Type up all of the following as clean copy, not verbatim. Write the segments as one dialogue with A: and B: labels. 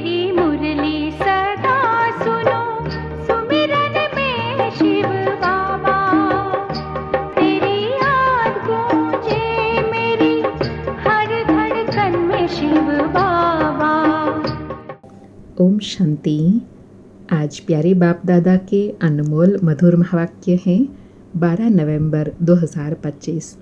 A: तेरी मुरली सदा सुनो, सुमिरन में शिव बाबा, तेरी याद गूंजे मेरी हर धड़कन में शिव बाबा।
B: ओम शांति। आज प्यारे बाप दादा के अनमोल मधुर महावाक्य हैं 12 नवंबर 2025।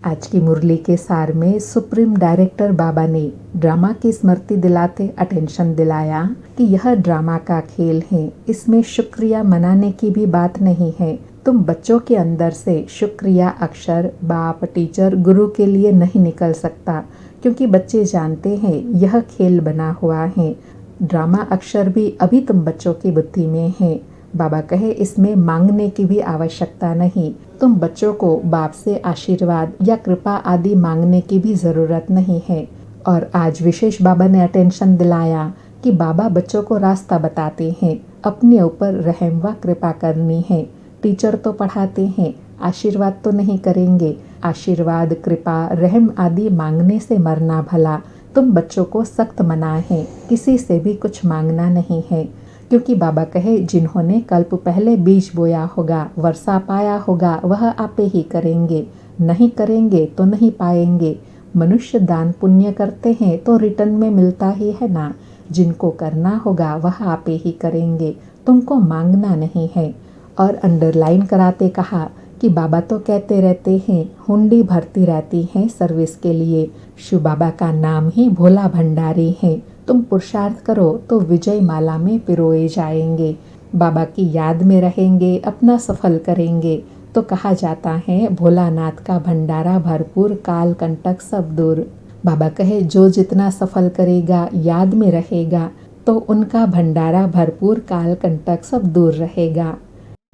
B: आज की मुरली के सार में सुप्रीम डायरेक्टर बाबा ने ड्रामा की स्मृति दिलाते अटेंशन दिलाया कि यह ड्रामा का खेल है, इसमें शुक्रिया मनाने की भी बात नहीं है। तुम बच्चों के अंदर से शुक्रिया अक्षर बाप टीचर गुरु के लिए नहीं निकल सकता, क्योंकि बच्चे जानते हैं यह खेल बना हुआ है। ड्रामा अक्षर भी अभी तुम बच्चों की बुद्धि में है। बाबा कहे इसमें मांगने की भी आवश्यकता नहीं। तुम बच्चों को बाप से आशीर्वाद या कृपा आदि मांगने की भी ज़रूरत नहीं है। और आज विशेष बाबा ने अटेंशन दिलाया कि बाबा बच्चों को रास्ता बताते हैं, अपने ऊपर रहम व कृपा करनी है। टीचर तो पढ़ाते हैं, आशीर्वाद तो नहीं करेंगे। आशीर्वाद कृपा रहम आदि मांगने से मरना भला। तुम बच्चों को सख्त मना है, किसी से भी कुछ मांगना नहीं है, क्योंकि बाबा कहे जिन्होंने कल्प पहले बीज बोया होगा, वर्षा पाया होगा, वह आपे ही करेंगे। नहीं करेंगे तो नहीं पाएंगे। मनुष्य दान पुण्य करते हैं तो रिटर्न में मिलता ही है ना। जिनको करना होगा वह आपे ही करेंगे, तुमको मांगना नहीं है। और अंडरलाइन कराते कहा कि बाबा तो कहते रहते हैं हुंडी भरती रहती है सर्विस के लिए। शिव बाबा का नाम ही भोला भंडारी है। तुम पुरुषार्थ करो तो विजय माला में पिरोए जाएंगे, बाबा की याद में रहेंगे, अपना सफल करेंगे। तो कहा जाता है भोलानाथ का भंडारा भरपूर, काल कंटक सब दूर। बाबा कहे जो जितना सफल करेगा, याद में रहेगा, तो उनका भंडारा भरपूर, काल कंटक सब दूर रहेगा।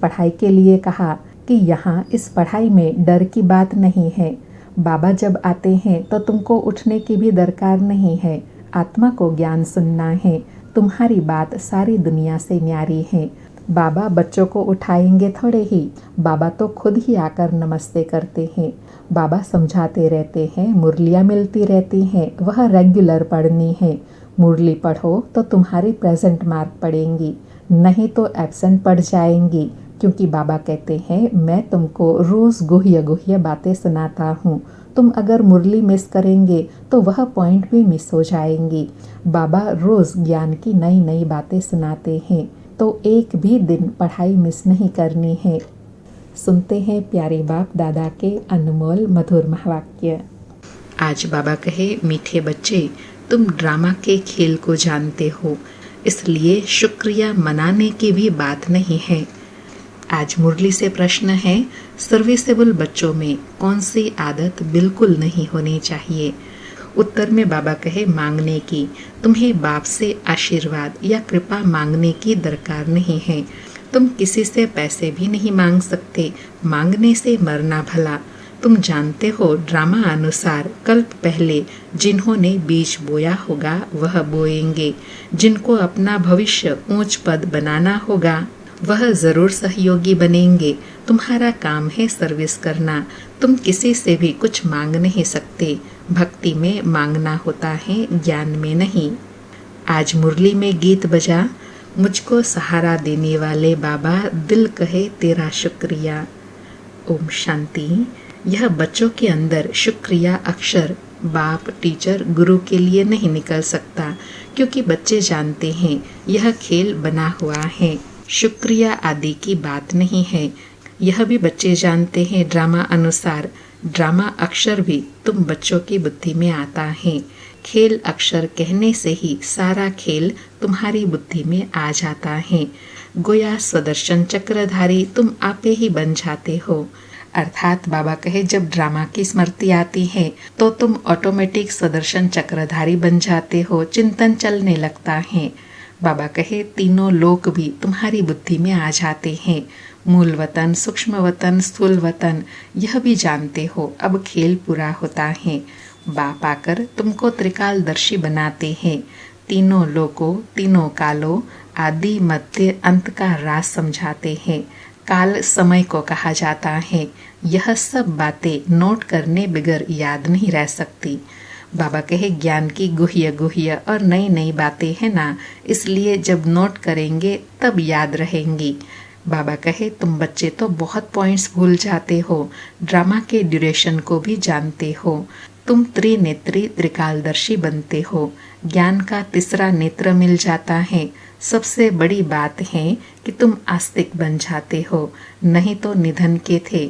B: पढ़ाई के लिए कहा कि यहाँ इस पढ़ाई में डर की बात नहीं है। बाबा जब आते हैं तो तुमको उठने की भी दरकार नहीं है। आत्मा को ज्ञान सुनना है। तुम्हारी बात सारी दुनिया से न्यारी है। बाबा बच्चों को उठाएंगे थोड़े ही, बाबा तो खुद ही आकर नमस्ते करते हैं। बाबा समझाते रहते हैं, मुरलियाँ मिलती रहती हैं, वह रेगुलर पढ़नी है। मुरली पढ़ो तो तुम्हारी प्रेजेंट मार्क पड़ेंगी, नहीं तो एब्सेंट पड़ जाएंगी। क्योंकि बाबा कहते हैं मैं तुमको रोज़ गुह्य गुह्य बातें सुनाता हूँ। तुम अगर मुरली मिस करेंगे तो वह पॉइंट भी मिस हो जाएंगी। बाबा रोज़ ज्ञान की नई नई बातें सुनाते हैं, तो एक भी दिन पढ़ाई मिस नहीं करनी है। सुनते हैं प्यारे बाप दादा के अनमोल मधुर महावाक्य। आज बाबा कहे मीठे बच्चे, तुम ड्रामा के खेल को जानते हो, इसलिए शुक्रिया मनाने की भी बात नहीं है। आज मुरली से प्रश्न है, सर्विसेबल बच्चों में कौन सी आदत बिल्कुल नहीं होनी चाहिए। उत्तर में बाबा कहे मांगने की। तुम्हें बाप से आशीर्वाद या कृपा मांगने की दरकार नहीं है। तुम किसी से पैसे भी नहीं मांग सकते, मांगने से मरना भला। तुम जानते हो ड्रामा अनुसार कल्प पहले जिन्होंने बीज बोया होगा वह बोएंगे। जिनको अपना भविष्य ऊंच पद बनाना होगा वह जरूर सहयोगी बनेंगे। तुम्हारा काम है सर्विस करना। तुम किसी से भी कुछ मांग नहीं सकते। भक्ति में मांगना होता है, ज्ञान में नहीं। आज मुरली में गीत बजा, मुझको सहारा देने वाले बाबा, दिल कहे तेरा शुक्रिया। ओम शांति। यह बच्चों के अंदर शुक्रिया अक्षर बाप टीचर गुरु के लिए नहीं निकल सकता, क्योंकि बच्चे जानते हैं यह खेल बना हुआ है, शुक्रिया आदि की बात नहीं है। यह भी बच्चे जानते हैं ड्रामा अनुसार ड्रामा अक्षर भी तुम बच्चों की बुद्धि में आता है। खेल अक्षर कहने से ही सारा खेल तुम्हारी बुद्धि में आ जाता है। गोया स्वदर्शन चक्रधारी तुम आपे ही बन जाते हो। अर्थात बाबा कहे जब ड्रामा की स्मृति आती है तो तुम ऑटोमेटिक स्वदर्शन चक्रधारी बन जाते हो, चिंतन चलने लगता है। बाबा कहे तीनों लोक भी तुम्हारी बुद्धि में आ जाते हैं। मूल वतन, सूक्ष्म वतन, स्थूल वतन, यह भी जानते हो। अब खेल पूरा होता है। बाप आकर तुमको त्रिकालदर्शी बनाते हैं। तीनों लोकों, तीनों कालों, आदि मध्य अंत का राज समझाते हैं। काल समय को कहा जाता है। यह सब बातें नोट करने बगैर याद नहीं रह सकती। बाबा कहे ज्ञान की गुह्य गुह्य और नई नई बातें हैं ना, इसलिए जब नोट करेंगे तब याद रहेंगी। बाबा कहे तुम बच्चे तो बहुत पॉइंट्स भूल जाते हो, ड्रामा के ड्यूरेशन को भी जानते हो, तुम त्रिनेत्री त्रिकालदर्शी बनते हो, ज्ञान का तीसरा नेत्र मिल जाता है। सबसे बड़ी बात है कि तुम आस्तिक बन जाते हो, नहीं तो निधन के थे।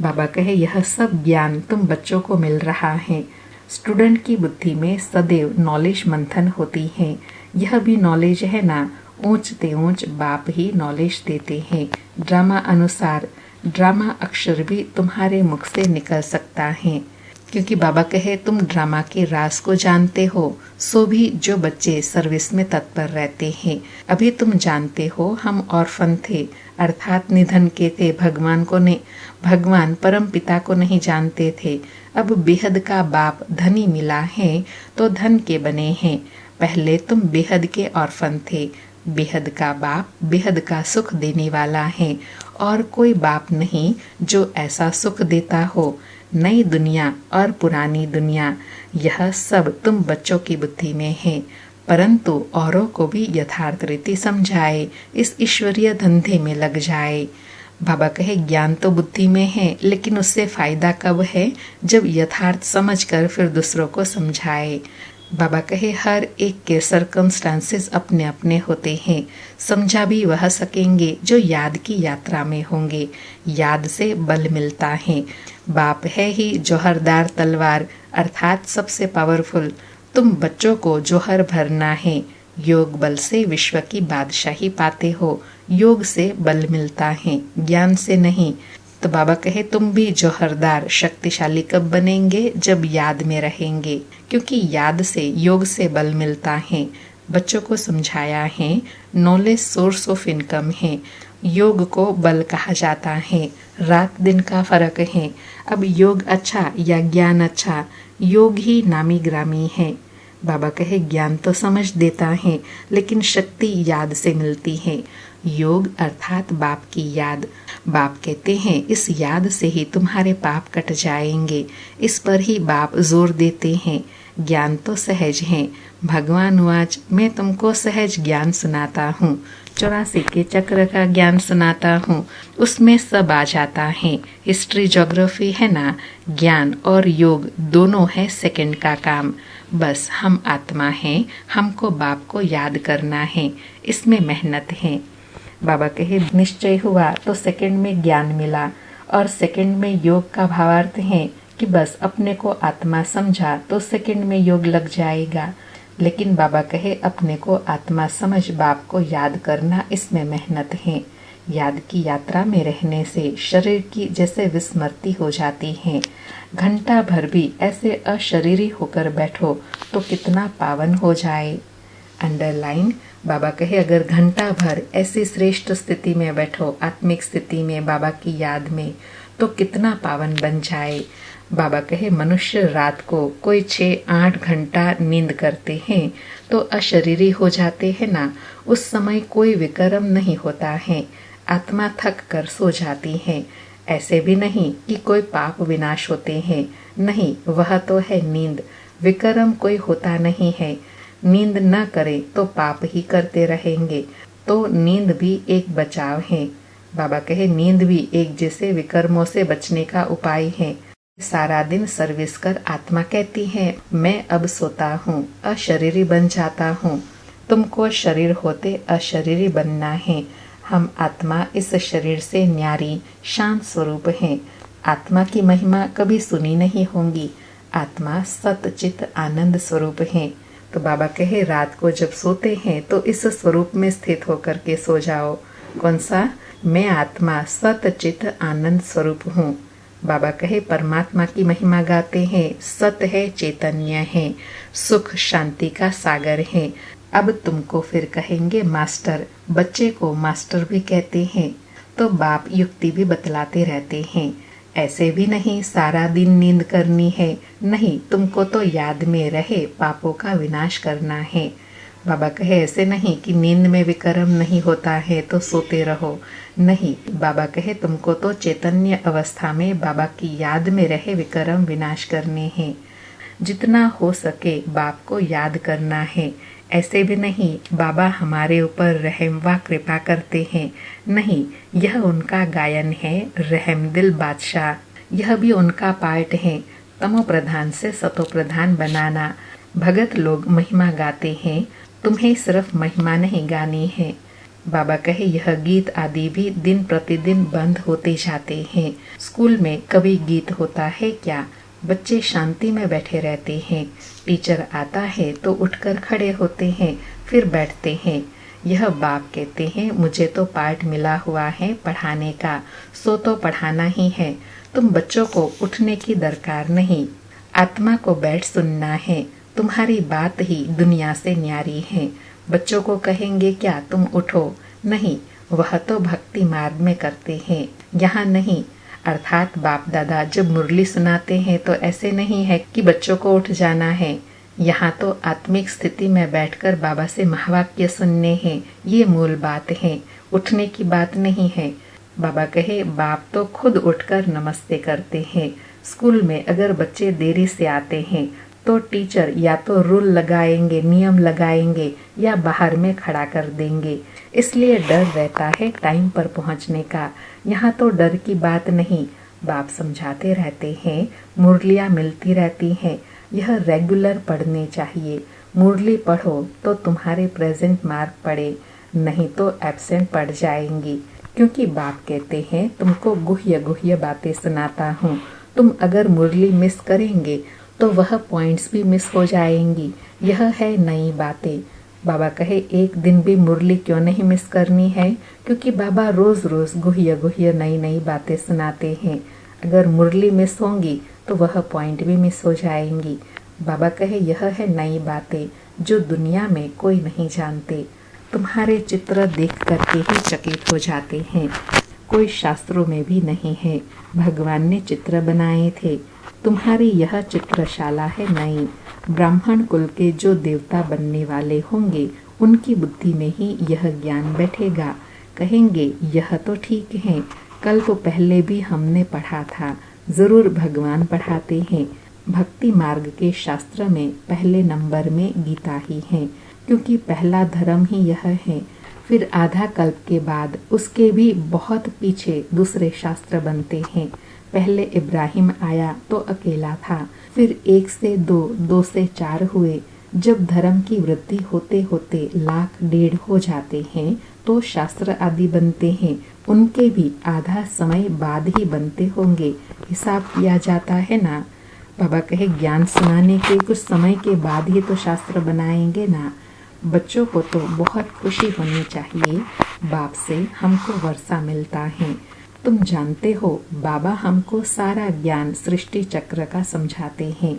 B: बाबा कहे यह सब ज्ञान तुम बच्चों को मिल रहा है। स्टूडेंट की बुद्धि में सदैव नॉलेज मंथन होती है। यह भी नॉलेज है ना, ऊंचते ऊंच बाप ही नॉलेज देते हैं। ड्रामा अनुसार ड्रामा अक्षर भी तुम्हारे मुख से निकल सकता है, क्योंकि बाबा कहे तुम ड्रामा के राज को जानते हो। सो भी जो बच्चे सर्विस में तत्पर रहते हैं, अभी तुम जानते हो हम ऑर्फन थे, अर्थात निधन के थे। भगवान परम पिता को नहीं जानते थे। अब बेहद का बाप धनी मिला है तो धन के बने हैं। पहले तुम बेहद के ऑर्फन थे। बेहद का बाप बेहद का सुख देने वाला है, और कोई बाप नहीं जो ऐसा सुख देता हो। नई दुनिया और पुरानी दुनिया, यह सब तुम बच्चों की बुद्धि में है, परंतु औरों को भी यथार्थ रीति समझाए, इस ईश्वरीय धंधे में लग जाए। बाबा कहे ज्ञान तो बुद्धि में है, लेकिन उससे फायदा कब है, जब यथार्थ समझकर फिर दूसरों को समझाए। बाबा कहे हर एक के सर्कमस्टांसेस अपने अपने होते हैं। समझा भी वह सकेंगे जो याद की यात्रा में होंगे। याद से बल मिलता है। बाप है ही जौहरदार तलवार, अर्थात सबसे पावरफुल। तुम बच्चों को जौहर भरना है। योग बल से विश्व की बादशाही पाते हो। योग से बल मिलता है, ज्ञान से नहीं। तो बाबा कहे तुम भी जौहरदार शक्तिशाली कब बनेंगे, जब याद में रहेंगे, क्योंकि याद से योग से बल मिलता है। बच्चों को समझाया है नॉलेज सोर्स ऑफ इनकम है। योग को बल कहा जाता है। रात दिन का फर्क है। अब योग अच्छा या ज्ञान अच्छा, योग ही नामी ग्रामी है। बाबा कहे ज्ञान तो समझ देता है, लेकिन शक्ति याद से मिलती है। योग अर्थात बाप की याद। बाप कहते हैं इस याद से ही तुम्हारे पाप कट जाएंगे। इस पर ही बाप जोर देते हैं। ज्ञान तो सहज है। भगवान वाच मैं तुमको सहज ज्ञान सुनाता हूँ, 84 के चक्र का ज्ञान सुनाता हूँ, उसमें सब आ जाता है। हिस्ट्री ज्योग्राफी है ना, ज्ञान और योग दोनों है सेकंड का काम। बस हम आत्मा हैं, हमको बाप को याद करना है, इसमें मेहनत है। बाबा कहे निश्चय हुआ तो सेकंड में ज्ञान मिला, और सेकंड में योग का भावार्थ है कि बस अपने को आत्मा समझा तो सेकंड में योग लग जाएगा। लेकिन बाबा कहे अपने को आत्मा समझ बाप को याद करना, इसमें मेहनत है। याद की यात्रा में रहने से शरीर की जैसे विस्मृति हो जाती है। घंटा भर भी ऐसे अशरीरी होकर बैठो तो कितना पावन हो जाए। अंडरलाइन बाबा कहे अगर घंटा भर ऐसी श्रेष्ठ स्थिति में बैठो, आत्मिक स्थिति में, बाबा की याद में, तो कितना पावन बन जाए। बाबा कहे मनुष्य रात को कोई 6-8 घंटा नींद करते हैं तो अशरीरी हो जाते हैं ना, उस समय कोई विकर्म नहीं होता है, आत्मा थक कर सो जाती है। ऐसे भी नहीं कि कोई पाप विनाश होते हैं, नहीं, वह तो है नींद, विकर्म कोई होता नहीं है। नींद न करे तो पाप ही करते रहेंगे, तो नींद भी एक बचाव है। बाबा कहे नींद भी एक जैसे विकर्मों से बचने का उपाय है। सारा दिन सर्विस कर आत्मा कहती है मैं अब सोता हूँ, अशरीरी बन जाता हूँ। तुमको शरीर होते अशरीरी बनना है। हम आत्मा इस शरीर से न्यारी शांत स्वरूप हैं। आत्मा की महिमा कभी सुनी नहीं होंगी। आत्मा सतचित आनंद स्वरूप है। तो बाबा कहे रात को जब सोते हैं तो इस स्वरूप में स्थित होकर के सो जाओ। कौन सा? मैं आत्मा सतचित आनंद स्वरूप हूँ। बाबा कहे परमात्मा की महिमा गाते हैं, सत है, चैतन्य है, सुख शांति का सागर है। अब तुमको फिर कहेंगे मास्टर, बच्चे को मास्टर भी कहते हैं। तो बाप युक्ति भी बतलाते रहते हैं। ऐसे भी नहीं सारा दिन नींद करनी है, नहीं, तुमको तो याद में रहे पापों का विनाश करना है। बाबा कहे ऐसे नहीं कि नींद में विकर्म नहीं होता है तो सोते रहो, नहीं, बाबा कहे तुमको तो चैतन्य अवस्था में बाबा की याद में रहे विकर्म विनाश करने हैं। जितना हो सके बाप को याद करना है। ऐसे भी नहीं बाबा हमारे ऊपर रहम व कृपा करते हैं, नहीं, यह उनका गायन है, रहमदिल बादशाह। यह भी उनका पार्ट है, तमो प्रधान से सतो प्रधान बनाना। भगत लोग महिमा गाते हैं, तुम्हें सिर्फ महिमा नहीं गानी है। बाबा कहे यह गीत आदि भी दिन प्रतिदिन बंद होते जाते हैं। स्कूल में कभी गीत होता है क्या? बच्चे शांति में बैठे रहते हैं। टीचर आता है तो उठकर खड़े होते हैं, फिर बैठते हैं। यह बाप कहते हैं मुझे तो पार्ट मिला हुआ है पढ़ाने का, सो तो पढ़ाना ही है। तुम बच्चों को उठने की दरकार नहीं, आत्मा को बैठ सुनना है। तुम्हारी बात ही दुनिया से न्यारी है। बच्चों को कहेंगे क्या तुम उठो? नहीं, वह तो भक्ति मार्ग में करते हैं, यहाँ नहीं। अर्थात बाप दादा जब मुरली सुनाते हैं तो ऐसे नहीं है कि बच्चों को उठ जाना है। यहाँ तो आत्मिक स्थिति में बैठकर बाबा से महावाक्य सुनने हैं, ये मूल बात है, उठने की बात नहीं है। बाबा कहे बाप तो खुद उठकर नमस्ते करते हैं। स्कूल में अगर बच्चे देरी से आते हैं तो टीचर या तो रूल लगाएंगे, नियम लगाएंगे, या बाहर में खड़ा कर देंगे। इसलिए डर रहता है टाइम पर पहुंचने का। यहाँ तो डर की बात नहीं, बाप समझाते रहते हैं, मुरलियाँ मिलती रहती हैं, यह रेगुलर पढ़ने चाहिए। मुरली पढ़ो तो तुम्हारे प्रेजेंट मार्क पड़े, नहीं तो एब्सेंट पड़ जाएंगी। क्योंकि बाप कहते हैं तुमको गुह्य गुह्य बातें सुनाता हूँ, तुम अगर मुरली मिस करेंगे तो वह पॉइंट्स भी मिस हो जाएंगी। यह है नई बातें। बाबा कहे एक दिन भी मुरली क्यों नहीं मिस करनी है? क्योंकि बाबा रोज रोज गुह्य गुह्य नई नई बातें सुनाते हैं। अगर मुरली मिस होंगी तो वह पॉइंट भी मिस हो जाएंगी। बाबा कहे यह है नई बातें जो दुनिया में कोई नहीं जानते। तुम्हारे चित्र देख करके ही चकित हो जाते हैं, कोई शास्त्रों में भी नहीं है। भगवान ने चित्र बनाए थे। तुम्हारी यह चित्रशाला है नई। ब्राह्मण कुल के जो देवता बनने वाले होंगे उनकी बुद्धि में ही यह ज्ञान बैठेगा। कहेंगे यह तो ठीक है, कल्प पहले भी हमने पढ़ा था, जरूर भगवान पढ़ाते हैं। भक्ति मार्ग के शास्त्र में पहले नंबर में गीता ही है, क्योंकि पहला धर्म ही यह है। फिर आधा कल्प के बाद उसके भी बहुत पीछे दूसरे शास्त्र बनते हैं। पहले इब्राहिम आया तो अकेला था, फिर 1 से 2, 2 से 4 हुए। जब धर्म की वृद्धि होते होते 1,00,000 हो जाते हैं तो शास्त्र आदि बनते हैं। उनके भी आधा समय बाद ही बनते होंगे, हिसाब किया जाता है ना। बाबा कहे ज्ञान सुनाने के कुछ समय के बाद ही तो शास्त्र बनाएंगे ना। बच्चों को तो बहुत खुशी होनी चाहिए, बाप से हमको वर्षा मिलता है। तुम जानते हो बाबा हमको सारा ज्ञान सृष्टि चक्र का समझाते हैं।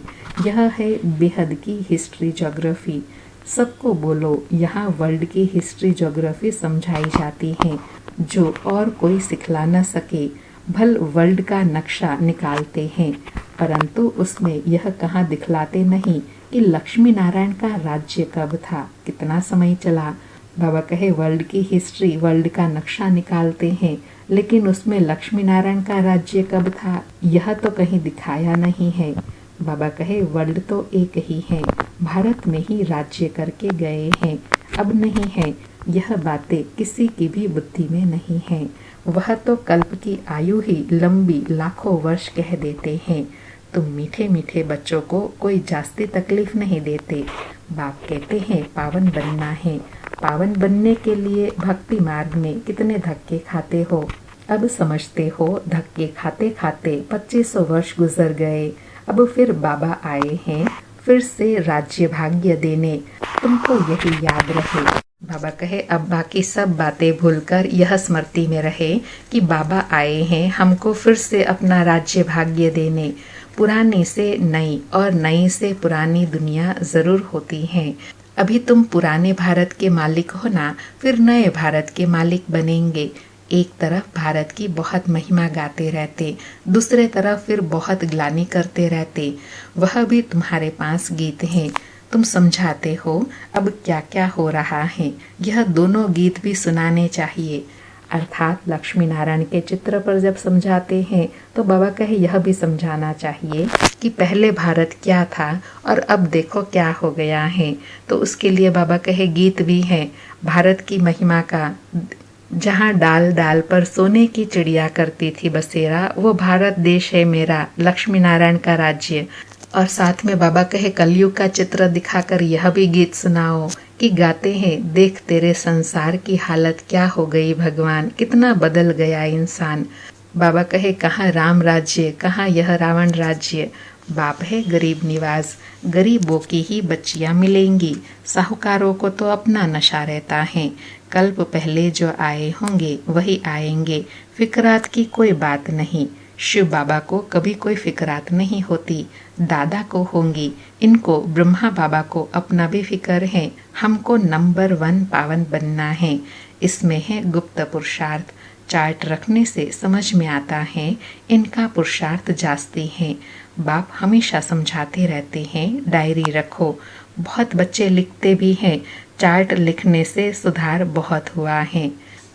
B: यह है बेहद की हिस्ट्री ज्योग्राफी। सबको बोलो यहाँ वर्ल्ड की हिस्ट्री ज्योग्राफी समझाई जाती है, जो और कोई सिखला न सके। भल वर्ल्ड का नक्शा निकालते हैं, परंतु उसमें यह कहाँ दिखलाते नहीं कि लक्ष्मी नारायण का राज्य कब था, कितना समय चला। बाबा कहे वर्ल्ड की हिस्ट्री, वर्ल्ड का नक्शा निकालते हैं, लेकिन उसमें लक्ष्मी नारायण का राज्य कब था यह तो कहीं दिखाया नहीं है। बाबा कहे वर्ल्ड तो एक ही है, भारत में ही राज्य करके गए हैं, अब नहीं है। यह बातें किसी की भी बुद्धि में नहीं है। वह तो कल्प की आयु ही लंबी लाखों वर्ष कह देते हैं। तुम मीठे मीठे बच्चों को कोई जास्ती तकलीफ नहीं देते। बाप कहते हैं पावन बनना है। पावन बनने के लिए भक्ति मार्ग में कितने धक्के खाते हो, अब समझते हो। धक्के खाते खाते 2500 वर्ष गुजर गए। अब फिर बाबा आए हैं फिर से राज्य भाग्य देने, तुमको यही याद रहे। बाबा कहे अब बाकी सब बातें भूलकर यह स्मृति में रहे कि बाबा आए हैं हमको फिर से अपना राज्य भाग्य देने। पुरानी से नई और नई से पुरानी दुनिया जरूर होती है। अभी तुम पुराने भारत के मालिक हो ना, फिर नए भारत के मालिक बनेंगे। एक तरफ भारत की बहुत महिमा गाते रहते, दूसरे तरफ फिर बहुत ग्लानि करते रहते। वह भी तुम्हारे पास गीत हैं, तुम समझाते हो अब क्या क्या हो रहा है। यह दोनों गीत भी सुनाने चाहिए। अर्थात लक्ष्मी नारायण के चित्र पर जब समझाते हैं तो बाबा कहे यह भी समझाना चाहिए कि पहले भारत क्या था और अब देखो क्या हो गया है। तो उसके लिए बाबा कहे गीत भी है भारत की महिमा का, जहाँ डाल डाल पर सोने की चिड़िया करती थी बसेरा, वो भारत देश है मेरा, लक्ष्मी नारायण का राज्य। और साथ में बाबा कहे कलयुग का चित्र दिखाकर यह भी गीत सुनाओ कि गाते हैं देख तेरे संसार की हालत क्या हो गई भगवान, कितना बदल गया इंसान। बाबा कहे कहाँ राम राज्य, कहाँ यह रावण राज्य। बाप है गरीब निवाज, गरीबों की ही बच्चियां मिलेंगी, साहूकारों को तो अपना नशा रहता है। कल्प पहले जो आए होंगे वही आएंगे, फिक्रात की कोई बात नहीं। शिव बाबा को कभी कोई फिक्रात नहीं होती, दादा को होंगी, इनको ब्रह्मा बाबा को अपना भी फिक्र है। हमको नंबर 1 पावन बनना है, इसमें है गुप्त पुरुषार्थ। चार्ट रखने से समझ में आता है इनका पुरुषार्थ जास्ती है। बाप हमेशा समझाते रहते हैं डायरी रखो। बहुत बच्चे लिखते भी हैं, चार्ट लिखने से सुधार बहुत हुआ है।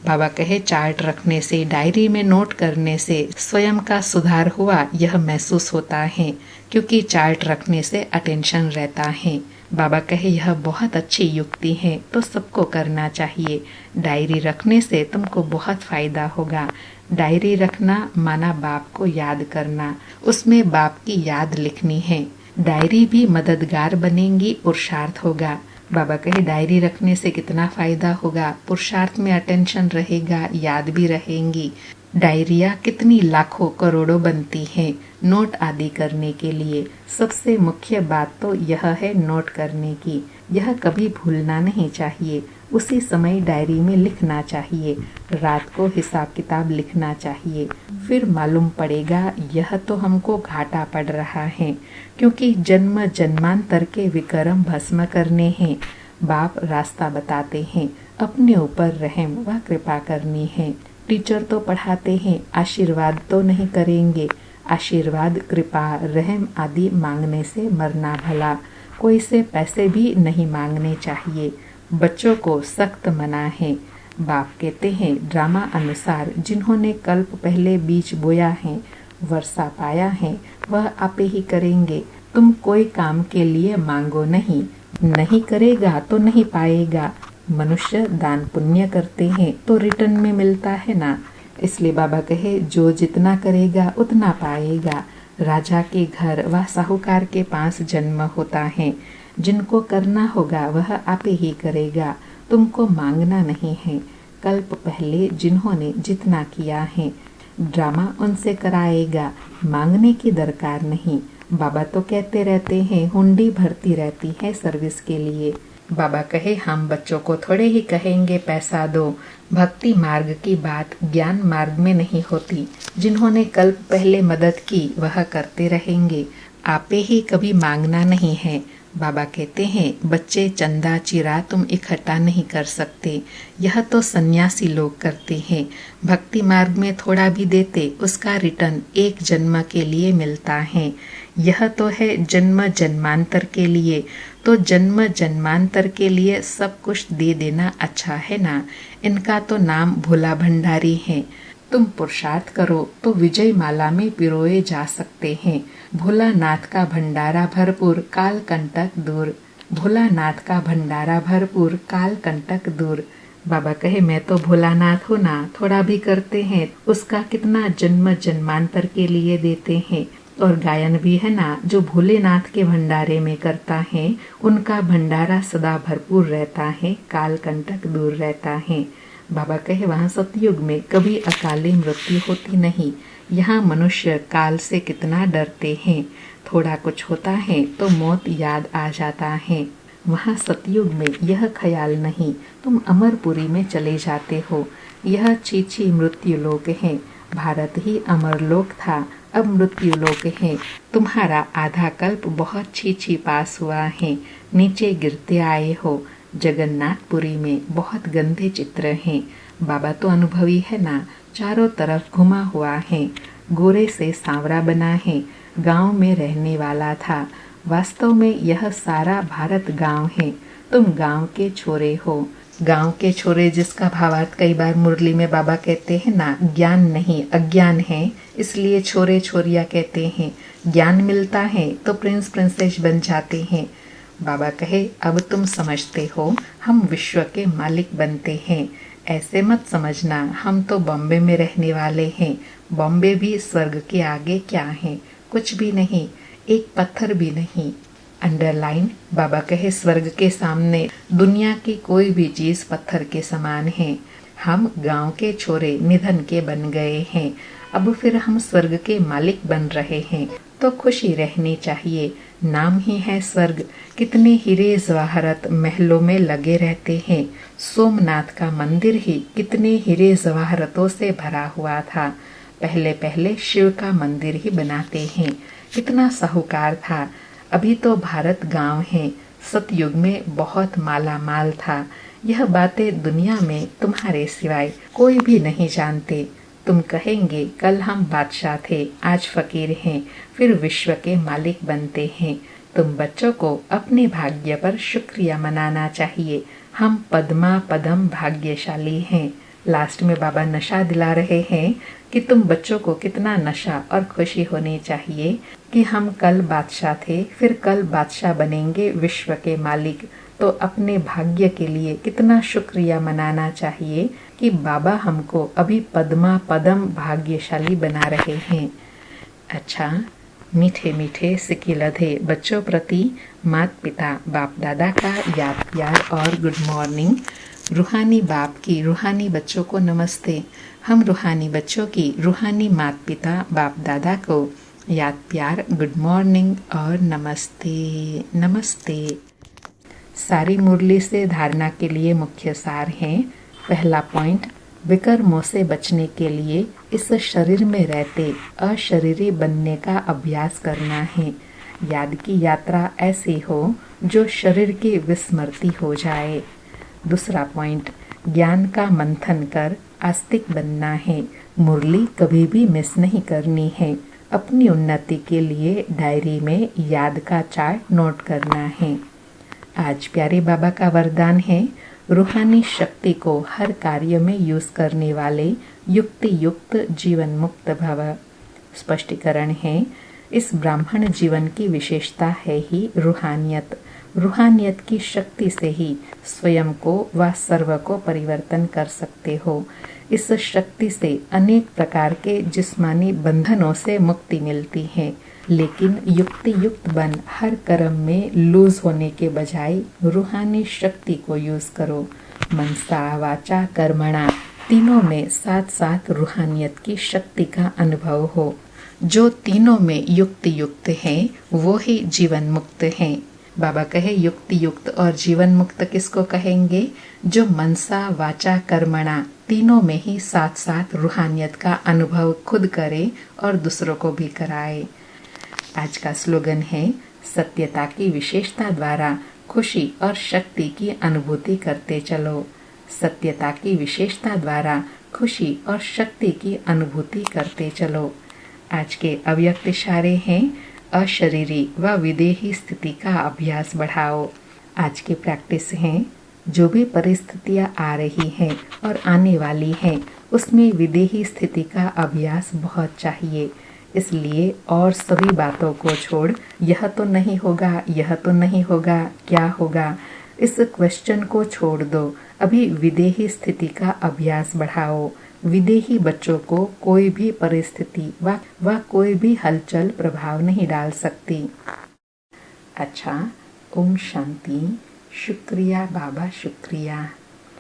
B: बाबा कहे चार्ट रखने से, डायरी में नोट करने से स्वयं का सुधार हुआ यह महसूस होता है, क्योंकि चार्ट रखने से अटेंशन रहता है। बाबा कहे यह बहुत अच्छी युक्ति है तो सबको करना चाहिए। डायरी रखने से तुमको बहुत फायदा होगा। डायरी रखना माना बाप को याद करना, उसमें बाप की याद लिखनी है। डायरी भी मददगार बनेंगी, पुरुषार्थ होगा। बाबा कहे डायरी रखने से कितना फायदा होगा, पुरुषार्थ में अटेंशन रहेगा, याद भी रहेंगी। डायरिया कितनी लाखों करोड़ों बनती हैं नोट आदि करने के लिए। सबसे मुख्य बात तो यह है नोट करने की, यह कभी भूलना नहीं चाहिए। उसी समय डायरी में लिखना चाहिए, रात को हिसाब किताब लिखना चाहिए। फिर मालूम पड़ेगा यह तो हमको घाटा पड़ रहा है, क्योंकि जन्म जन्मांतर के विक्रम भस्म करने हैं। बाप रास्ता बताते हैं, अपने ऊपर रहम व कृपा करनी है। टीचर तो पढ़ाते हैं, आशीर्वाद तो नहीं करेंगे। आशीर्वाद कृपा रहम आदि मांगने से मरना भला। कोई से पैसे भी नहीं मांगने चाहिए। बच्चों को सख्त मना है। बाप कहते हैं ड्रामा अनुसार जिन्होंने कल्प पहले बीज बोया है, वर्षा पाया है, वह आपे ही करेंगे। तुम कोई काम के लिए मांगो नहीं, नहीं करेगा तो नहीं पाएगा। मनुष्य दान पुण्य करते हैं तो रिटर्न में मिलता है ना। इसलिए बाबा कहे जो जितना करेगा उतना पाएगा। राजा के घर व साहूकार के पास जन्म होता है, जिनको करना होगा वह आप ही करेगा, तुमको मांगना नहीं है। कल्प पहले जिन्होंने जितना किया है, ड्रामा उनसे कराएगा, मांगने की दरकार नहीं। बाबा तो कहते रहते हैं हुंडी भरती रहती है सर्विस के लिए। बाबा कहे हम बच्चों को थोड़े ही कहेंगे पैसा दो। भक्ति मार्ग की बात ज्ञान मार्ग में नहीं होती। जिन्होंने कल्प पहले मदद की वह करते रहेंगे, आपे ही कभी मांगना नहीं है। बाबा कहते हैं बच्चे चंदा चिरा तुम इकट्ठा नहीं कर सकते, यह तो सन्यासी लोग करते हैं। भक्ति मार्ग में थोड़ा भी देते उसका रिटर्न एक जन्म के लिए मिलता है। यह तो है जन्म जन्मांतर के लिए, तो जन्म जन्मांतर के लिए सब कुछ दे देना अच्छा है ना। इनका तो नाम भोला भंडारी है। तुम पुरुषार्थ करो तो विजय माला में पिरोए जा सकते हैं। भोलानाथ का भंडारा भरपूर, काल कंटक दूर। भोलानाथ का भंडारा भरपूर, काल कंटक दूर। बाबा कहे मैं तो भोलानाथ हूँ ना, थोड़ा भी करते हैं उसका कितना जन्म जन्मांतर के लिए देते हैं। और गायन भी है ना, जो भोलेनाथ के भंडारे में करता है उनका भंडारा सदा भरपूर रहता है, काल कंटक दूर रहता है। बाबा कहे वहाँ सतयुग में कभी अकाली मृत्यु होती नहीं। यहाँ मनुष्य काल से कितना डरते हैं, थोड़ा कुछ होता है तो मौत याद आ जाता है। वहाँ सतयुग में यह ख्याल नहीं, तुम अमरपुरी में चले जाते हो। यह छीछी मृत्यु लोक है। भारत ही अमर लोक था, अब मृत्यु लोक है। तुम्हारा आधा कल्प बहुत छीछी पास हुआ है, नीचे गिरते आए हो। जगन्नाथपुरी में बहुत गंदे चित्र हैं। बाबा तो अनुभवी है ना, चारों तरफ घुमा हुआ है, गोरे से सांवरा बना है, गांव में रहने वाला था। वास्तव में यह सारा भारत गांव है, तुम गांव के छोरे हो। गांव के छोरे जिसका भावार्थ कई बार मुरली में बाबा कहते हैं ना, ज्ञान नहीं अज्ञान है, इसलिए छोरे छोरिया कहते हैं। ज्ञान मिलता है तो प्रिंस प्रिंसेस बन जाते हैं। बाबा कहे अब तुम समझते हो, हम विश्व के मालिक बनते हैं। ऐसे मत समझना हम तो बॉम्बे में रहने वाले हैं। बॉम्बे भी स्वर्ग के आगे क्या है, कुछ भी नहीं, एक पत्थर भी नहीं। अंडरलाइन, बाबा कहे स्वर्ग के सामने दुनिया की कोई भी चीज पत्थर के समान है। हम गांव के छोरे निधन के बन गए हैं, अब फिर हम स्वर्ग के मालिक बन रहे हैं तो खुशी रहनी चाहिए। नाम ही है स्वर्ग। कितने हीरे जवाहरत महलों में लगे रहते हैं। सोमनाथ का मंदिर ही कितने हीरे जवाहरतों से भरा हुआ था। पहले पहले शिव का मंदिर ही बनाते हैं। कितना साहूकार था। अभी तो भारत गांव है, सतयुग में बहुत माला माल था। यह बातें दुनिया में तुम्हारे सिवाय कोई भी नहीं जानते। तुम कहेंगे कल हम बादशाह थे, आज फकीर हैं, फिर विश्व के मालिक बनते हैं। तुम बच्चों को अपने भाग्य पर शुक्रिया मनाना चाहिए। हम पद्मा पदम भाग्यशाली हैं। लास्ट में बाबा नशा दिला रहे हैं कि तुम बच्चों को कितना नशा और खुशी होनी चाहिए कि हम कल बादशाह थे, फिर कल बादशाह बनेंगे विश्व के मालिक। तो अपने भाग्य के लिए कितना शुक्रिया मनाना चाहिए कि बाबा हमको अभी पद्मा पदम भाग्यशाली बना रहे हैं। अच्छा, मीठे मीठे सिकिलधे बच्चों प्रति माता पिता बाप दादा का याद प्यार और गुड मॉर्निंग। रूहानी बाप की रूहानी बच्चों को नमस्ते। हम रूहानी बच्चों की रूहानी माता पिता बाप दादा को याद प्यार गुड मॉर्निंग और नमस्ते नमस्ते। सारी मुरली से धारणा के लिए मुख्य सार है। पहला पॉइंट, विकर्मों से बचने के लिए इस शरीर में रहते अशरीरी बनने का अभ्यास करना है। याद की यात्रा ऐसी हो जो शरीर की विस्मृति हो जाए। दूसरा पॉइंट, ज्ञान का मंथन कर आस्तिक बनना है। मुरली कभी भी मिस नहीं करनी है। अपनी उन्नति के लिए डायरी में याद का चार्ट नोट करना है। आज प्यारे बाबा का वरदान है, रूहानी शक्ति को हर कार्य में यूज करने वाले युक्ति युक्त जीवन मुक्त भव। स्पष्टीकरण है, इस ब्राह्मण जीवन की विशेषता है ही रूहानियत। रूहानियत की शक्ति से ही स्वयं को व सर्व को परिवर्तन कर सकते हो। इस शक्ति से अनेक प्रकार के जिस्मानी बंधनों से मुक्ति मिलती है, लेकिन युक्ति युक्त बन हर कर्म में लूज होने के बजाय रूहानी शक्ति को यूज करो। मनसा वाचा कर्मणा तीनों में साथ साथ रूहानियत की शक्ति का अनुभव हो। जो तीनों में युक्ति युक्त है वो ही जीवन मुक्त है। बाबा कहे युक्ति युक्त और जीवन मुक्त किसको कहेंगे? जो मनसा वाचा कर्मणा तीनों में ही साथ साथ रूहानियत का अनुभव खुद करे और दूसरों को भी कराए। आज का स्लोगन है, सत्यता की विशेषता द्वारा खुशी और शक्ति की अनुभूति करते चलो। सत्यता की विशेषता द्वारा खुशी और शक्ति की अनुभूति करते चलो। आज के अव्यक्त इशारे हैं, अशरीरी व विदेही स्थिति का अभ्यास बढ़ाओ। आज की प्रैक्टिस है, जो भी परिस्थितियाँ आ रही हैं और आने वाली हैं उसमें विदेही स्थिति का अभ्यास बहुत चाहिए। इसलिए और सभी बातों को छोड़ यह तो नहीं होगा, यह तो नहीं होगा, क्या होगा, इस क्वेश्चन को छोड़ दो। अभी विदेही स्थिति का अभ्यास बढ़ाओ। विदेही बच्चों को कोई भी परिस्थिति व कोई भी हलचल प्रभाव नहीं डाल सकती। अच्छा, ओम शांति। शुक्रिया बाबा, शुक्रिया।